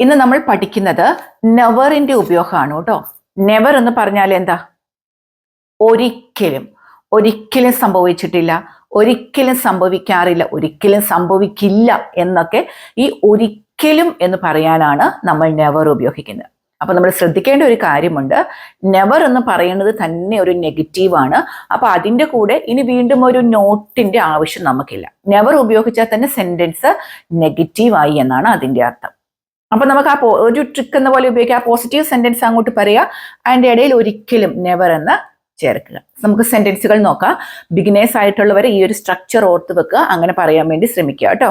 ഇന്ന് നമ്മൾ പഠിക്കുന്നത് നെവറിന്റെ ഉപയോഗമാണ് കേട്ടോ. നെവർ എന്ന് പറഞ്ഞാൽ എന്താ? ഒരിക്കലും, ഒരിക്കലും സംഭവിച്ചിട്ടില്ല, ഒരിക്കലും സംഭവിക്കാറില്ല, ഒരിക്കലും സംഭവിക്കില്ല എന്നൊക്കെ ഈ ഒരിക്കലും എന്ന് പറയാനാണ് നമ്മൾ നെവർ ഉപയോഗിക്കുന്നത്. അപ്പൊ നമ്മൾ ശ്രദ്ധിക്കേണ്ട ഒരു കാര്യമുണ്ട്, നെവർ എന്ന് പറയുന്നത് തന്നെ ഒരു നെഗറ്റീവാണ്. അപ്പൊ അതിൻ്റെ കൂടെ ഇനി വീണ്ടും ഒരു നോട്ടിന്റെ ആവശ്യം നമുക്കില്ല. നെവർ ഉപയോഗിച്ചാൽ തന്നെ സെന്റൻസ് നെഗറ്റീവായി എന്നാണ് അതിന്റെ അർത്ഥം. അപ്പൊ നമുക്ക് ഒരു ട്രിക്ക് എന്ന പോലെ ഉപയോഗിക്കുക. പോസിറ്റീവ് സെന്റൻസ് അങ്ങോട്ട് പറയുക, അതിന്റെ ഇടയിൽ ഒരിക്കലും നെവർ എന്ന് ചേർക്കുക. നമുക്ക് സെന്റൻസുകൾ നോക്കാം. ബിഗിനേഴ്സ് ആയിട്ടുള്ളവർ ഈ ഒരു സ്ട്രക്ചർ ഓർത്ത് വെക്കുക, അങ്ങനെ പറയാൻ വേണ്ടി ശ്രമിക്കുക കേട്ടോ.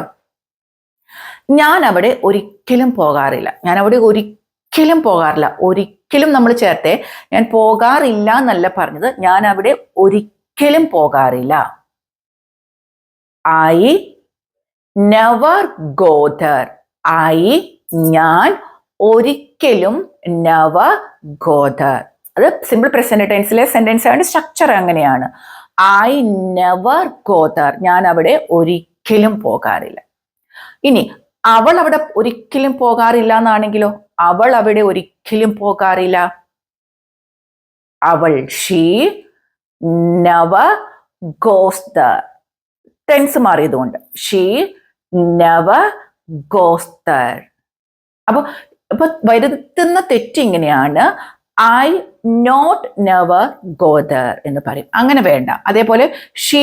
ഞാൻ അവിടെ ഒരിക്കലും പോകാറില്ല. ഞാൻ അവിടെ ഒരിക്കലും പോകാറില്ല. ഒരിക്കലും നമ്മൾ ചേർത്തേ. ഞാൻ പോകാറില്ല എന്നല്ല പറഞ്ഞത്, ഞാൻ അവിടെ ഒരിക്കലും പോകാറില്ല. I never go there. ഞാൻ ഒരിക്കലും നെവർ ഗോ ദർ. അത് സിമ്പിൾ പ്രസന്റ് ടെൻസിലെ സെന്റൻസ് ആണ്. സ്ട്രക്ചർ അങ്ങനെയാണ്. I never go there. ഞാൻ അവിടെ ഒരിക്കലും പോകാറില്ല. ഇനി അവൾ അവിടെ ഒരിക്കലും പോകാറില്ല എന്നാണെങ്കിലോ? അവൾ അവിടെ ഒരിക്കലും പോകാറില്ല. അവൾ, she never goes there. Tense മാറിയതുകൊണ്ട് ഷീ നെവർ ഗോസ് ദർ. അപ്പൊ വരുത്തുന്ന തെറ്റ് ഇങ്ങനെയാണ്, I not never go there എന്ന് പറയും. അങ്ങനെ വേണ്ട. അതേപോലെ she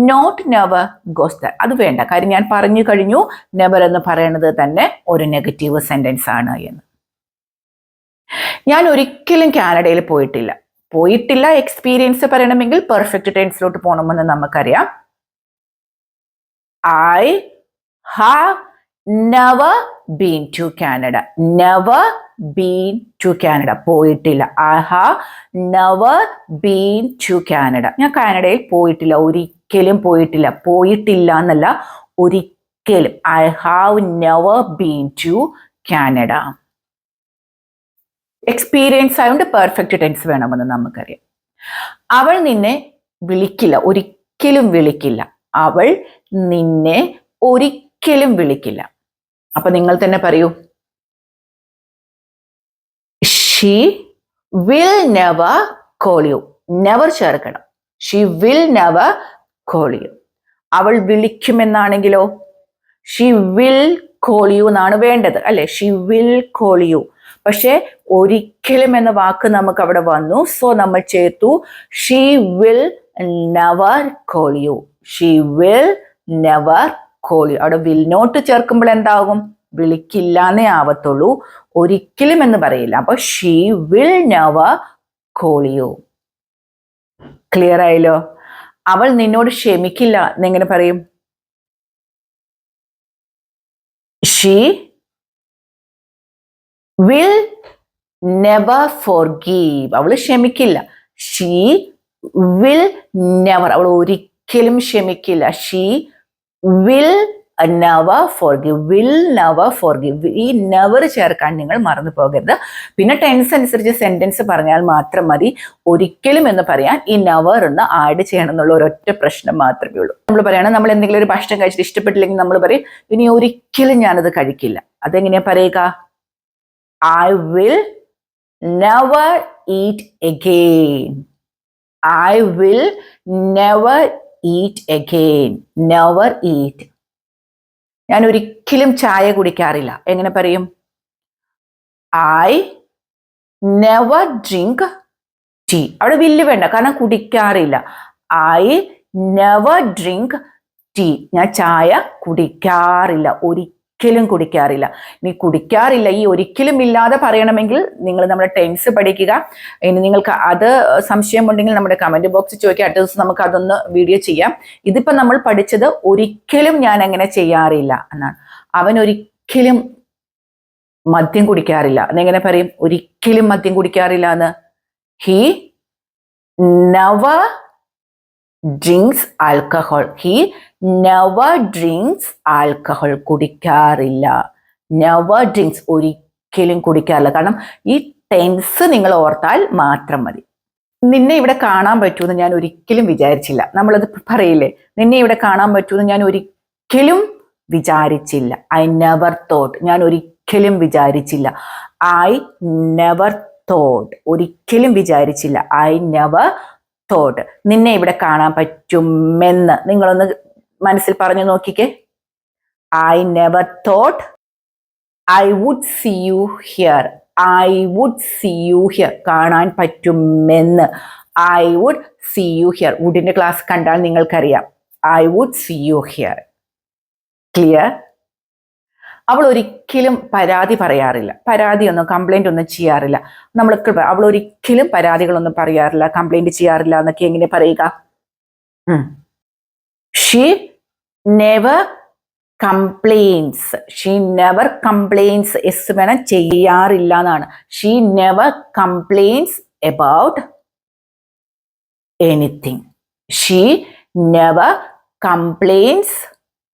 not never goes there, അത് വേണ്ട. കാര്യം ഞാൻ പറഞ്ഞു കഴിഞ്ഞു, നെവർ എന്ന് പറയുന്നത് തന്നെ ഒരു നെഗറ്റീവ് സെന്റൻസ് ആണ് എന്ന്. ഞാൻ ഒരിക്കലും കാനഡയിൽ പോയിട്ടില്ല. എക്സ്പീരിയൻസ് പറയണമെങ്കിൽ പെർഫെക്റ്റ് ടെൻസിലോട്ട് പോകണമെന്ന് നമുക്കറിയാം. I have never been to Canada. Never been to Canada, പോയിട്ടില്ല. I have never been to Canada. ഞാൻ കാനഡയിൽ പോയിട്ടില്ല, ഒരിക്കലും പോയിട്ടില്ല. പോയിട്ടില്ല എന്നല്ല, ഒരിക്കലും. I have never been to Canada. Experience ആയതുകൊണ്ട് പെർഫെക്റ്റ് ടെൻസ് വേണമെന്ന് നമുക്കറിയാം. അവൾ നിന്നെ വിളിക്കില്ല, ഒരിക്കലും വിളിക്കില്ല. അവൾ നിന്നെ ഒരിക്കലും വിളിക്കില്ല. അപ്പൊ നിങ്ങൾ തന്നെ പറയൂ. She will never call you. Never ചേർക്കണം. She will never call you. അവൾ വിളിക്കുമെന്നാണെങ്കിലോ? ഷീ വിൽ കോൾ യു എന്നാണ് വേണ്ടത്, അല്ലെ? She will call you. പക്ഷെ ഒരിക്കലും എന്ന വാക്ക് നമുക്ക് അവിടെ വന്നു, സോ നമ്മൾ ചേർത്തു she will never call you. She will never call you. അവിടെ വിൽ നോട്ട് ചേർക്കുമ്പോൾ എന്താകും? വിളിക്കില്ല എന്നേ ആവത്തുള്ളൂ, ഒരിക്കലും എന്ന് പറയില്ല. അപ്പൊ she will never call you. Clear ആയല്ലോ? അവൾ നിന്നോട് ക്ഷമിക്കില്ല എന്നെങ്ങനെ പറയും? She will never forgive. അവൾ ക്ഷമിക്കില്ല. ഷീ വിൽ നെവർ, അവൾ ഒരിക്കലും ക്ഷമിക്കില്ല. She will never forgive. Will never forgive. ഈ നെവർ ചേർക്കാൻ നിങ്ങൾ മറന്നു പോകരുത്. പിന്നെ ടെൻസ് അനുസരിച്ച് സെന്റൻസ് പറഞ്ഞാൽ മാത്രം മതി. ഒരിക്കലും എന്ന് പറയാൻ ഈ നെവർ എന്ന് ആഡ് ചെയ്യണം എന്നുള്ള ഒരൊറ്റ പ്രശ്നം മാത്രമേ ഉള്ളൂ. നമ്മൾ പറയണം, നമ്മൾ എന്തെങ്കിലും ഒരു ഭക്ഷണം കഴിച്ചിട്ട് ഇഷ്ടപ്പെട്ടില്ലെങ്കിൽ നമ്മൾ പറയും ഇനി ഒരിക്കലും ഞാനത് കഴിക്കില്ല. അതെങ്ങനെയാ പറയുക? I will never eat again. I will never eat again. Never eat. ഞാൻ ഒരിക്കലും ചായ കുടിക്കാറില്ല. എങ്ങനെ പറയും? I never drink tea. അവിടെ വില്ല് വേണ്ട, കാരണം കുടിക്കാറില്ല. I never drink tea. ഞാൻ ചായ കുടിക്കാറില്ല, ഒരിക്കലും കുടിക്കാറില്ല. ഇനി കുടിക്കാറില്ല ഈ ഒരിക്കലും ഇല്ലാതെ പറയണമെങ്കിൽ നിങ്ങൾ നമ്മുടെ ടെൻസ് പഠിക്കുക. ഇനി നിങ്ങൾക്ക് അത് സംശയമുണ്ടെങ്കിൽ നമ്മുടെ കമന്റ് ബോക്സിൽ ചോദിക്കുക. അടുത്ത ദിവസം നമുക്ക് അതൊന്ന് വീഡിയോ ചെയ്യാം. ഇതിപ്പോ നമ്മൾ പഠിച്ചത് ഒരിക്കലും ഞാൻ അങ്ങനെ ചെയ്യാറില്ല എന്നാണ്. അവൻ ഒരിക്കലും മദ്യം കുടിക്കാറില്ല എന്നെങ്ങനെ പറയും? ഒരിക്കലും മദ്യം കുടിക്കാറില്ല എന്ന്. He never drinks alcohol. He never drinks alcohol. കുടിക്കാറില്ല. നെവർ ഡ്രിങ്ക്സ്, ഒരിക്കലും കുടിക്കാറില്ല. കാരണം ഈ ടെൻസ് നിങ്ങൾ ഓർത്താൽ മാത്രം മതി. നിന്നെ ഇവിടെ കാണാൻ പറ്റുമെന്ന് ഞാൻ ഒരിക്കലും വിചാരിച്ചില്ല. നമ്മളത് പറയില്ലേ, നിന്നെ ഇവിടെ കാണാൻ പറ്റുമെന്ന് ഞാൻ ഒരിക്കലും വിചാരിച്ചില്ല. I never thought. ഞാൻ ഒരിക്കലും ഒരിക്കലും വിചാരിച്ചില്ല. ഐ നെവർ തോട്ട്, ഒരിക്കലും വിചാരിച്ചില്ല. I never thought. നിന്നെ ഇവിടെ കാണാൻ പറ്റുമെന്ന് നിങ്ങളൊന്ന് മനസ്സിൽ പറഞ്ഞു നോക്കിക്കേ. I never thought I would see you here. I would see you here, കാണാൻ പറ്റുമെന്ന്. I would see you here. വുഡിന്റെ ക്ലാസ് കണ്ടാൽ നിങ്ങൾക്കറിയാം. I would see you here. Clear? അവൾ ഒരിക്കലും പരാതി പറയാറില്ല, പരാതിയൊന്നും കംപ്ലൈന്റ് ഒന്നും ചെയ്യാറില്ല. നമ്മൾക്ക് അവൾ ഒരിക്കലും പരാതികളൊന്നും പറയാറില്ല, കംപ്ലൈന്റ് ചെയ്യാറില്ല എന്നൊക്കെ എങ്ങനെ പറയുക? She never complains. She never complains. S വേണം, ചെയ്യാറില്ല എന്നാണ്. She never complains about anything. She never complains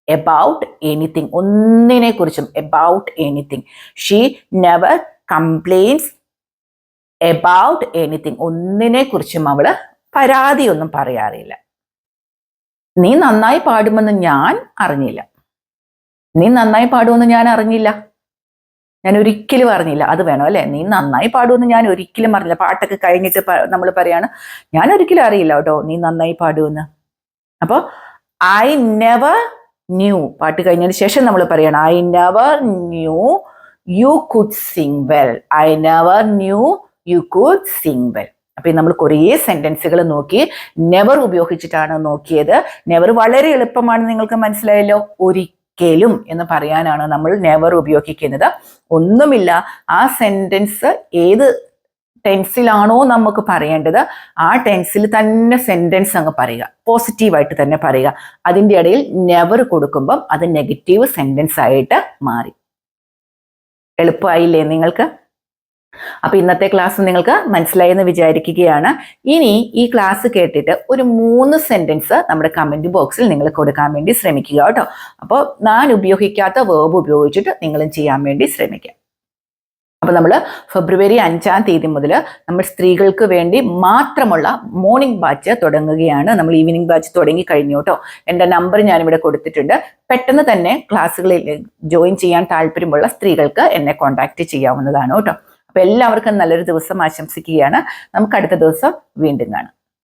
about anything. ഒന്നിനെ കുറിച്ചും about anything. She never complains about anything. ഒന്നിനെ കുറിച്ചും അവള് പരാതിയൊന്നും പറയാറില്ല. നീ നന്നായി പാടുമെന്ന് ഞാൻ അറിഞ്ഞില്ല. നീ നന്നായി പാടുമെന്ന് ഞാൻ അറിഞ്ഞില്ല. ഞാൻ ഒരിക്കലും അറിഞ്ഞില്ല. അത് വേണം അല്ലെ? നീ നന്നായി പാടുമെന്ന് ഞാൻ ഒരിക്കലും അറിഞ്ഞില്ല. പാട്ടൊക്കെ കഴിഞ്ഞിട്ട് നമ്മൾ പറയാണ്, ഞാൻ ഒരിക്കലും അറിയില്ല കേട്ടോ നീ നന്നായി പാടുമെന്ന്. അപ്പൊ ഐ നെവർ ന്യൂ, പാട്ട് കഴിഞ്ഞതിന് ശേഷം നമ്മൾ പറയണം I never knew you could Singh well. I never knew you could Singh well. അപ്പൊ നമ്മൾ കുറേ സെന്റൻസുകൾ നോക്കി, നെവർ ഉപയോഗിച്ചിട്ടാണ് നോക്കിയത്. നെവർ വളരെ എളുപ്പമാണ്, നിങ്ങൾക്ക് മനസ്സിലായല്ലോ. ഒരിക്കലും എന്ന് പറയാനാണ് നമ്മൾ നെവർ ഉപയോഗിക്കുന്നത്. ഒന്നുമില്ല, ആ സെന്റൻസ് ഏത് ടെൻസിലാണോ നമുക്ക് പറയേണ്ടത് ആ ടെൻസിൽ തന്നെ സെന്റൻസ് അങ്ങ് പറയുക, പോസിറ്റീവായിട്ട് തന്നെ പറയുക. അതിൻ്റെ ഇടയിൽ നെവർ കൊടുക്കുമ്പം അത് നെഗറ്റീവ് സെന്റൻസ് ആയിട്ട് മാറി. എളുപ്പമായില്ലേ നിങ്ങൾക്ക്? അപ്പൊ ഇന്നത്തെ ക്ലാസ് നിങ്ങൾക്ക് മനസ്സിലായെന്ന് വിചാരിക്കുകയാണ്. ഇനി ഈ ക്ലാസ് കേട്ടിട്ട് ഒരു 3 സെന്റൻസ് നമ്മുടെ കമന്റ് ബോക്സിൽ നിങ്ങൾ കൊടുക്കാൻ വേണ്ടി ശ്രമിക്കുക കേട്ടോ. അപ്പോൾ ഞാൻ ഉപയോഗിക്കാത്ത വേർബ് ഉപയോഗിച്ചിട്ട് നിങ്ങളും ചെയ്യാൻ വേണ്ടി ശ്രമിക്കുക. അപ്പൊ നമ്മൾ ഫെബ്രുവരി 5-ാം തീയതി മുതൽ നമ്മൾ സ്ത്രീകൾക്ക് വേണ്ടി മാത്രമുള്ള മോർണിംഗ് ബാച്ച് തുടങ്ങുകയാണ്. നമ്മൾ ഈവനിങ് ബാച്ച് തുടങ്ങി കഴിഞ്ഞു കേട്ടോ. എൻ്റെ നമ്പർ ഞാനിവിടെ കൊടുത്തിട്ടുണ്ട്. പെട്ടെന്ന് തന്നെ ക്ലാസ്സുകളിൽ ജോയിൻ ചെയ്യാൻ താല്പര്യമുള്ള സ്ത്രീകൾക്ക് എന്നെ കോൺടാക്ട് ചെയ്യാവുന്നതാണ് കേട്ടോ. അപ്പൊ എല്ലാവർക്കും നല്ലൊരു ദിവസം ആശംസിക്കുകയാണ്. നമുക്ക് അടുത്ത ദിവസം വീണ്ടും കാണാം.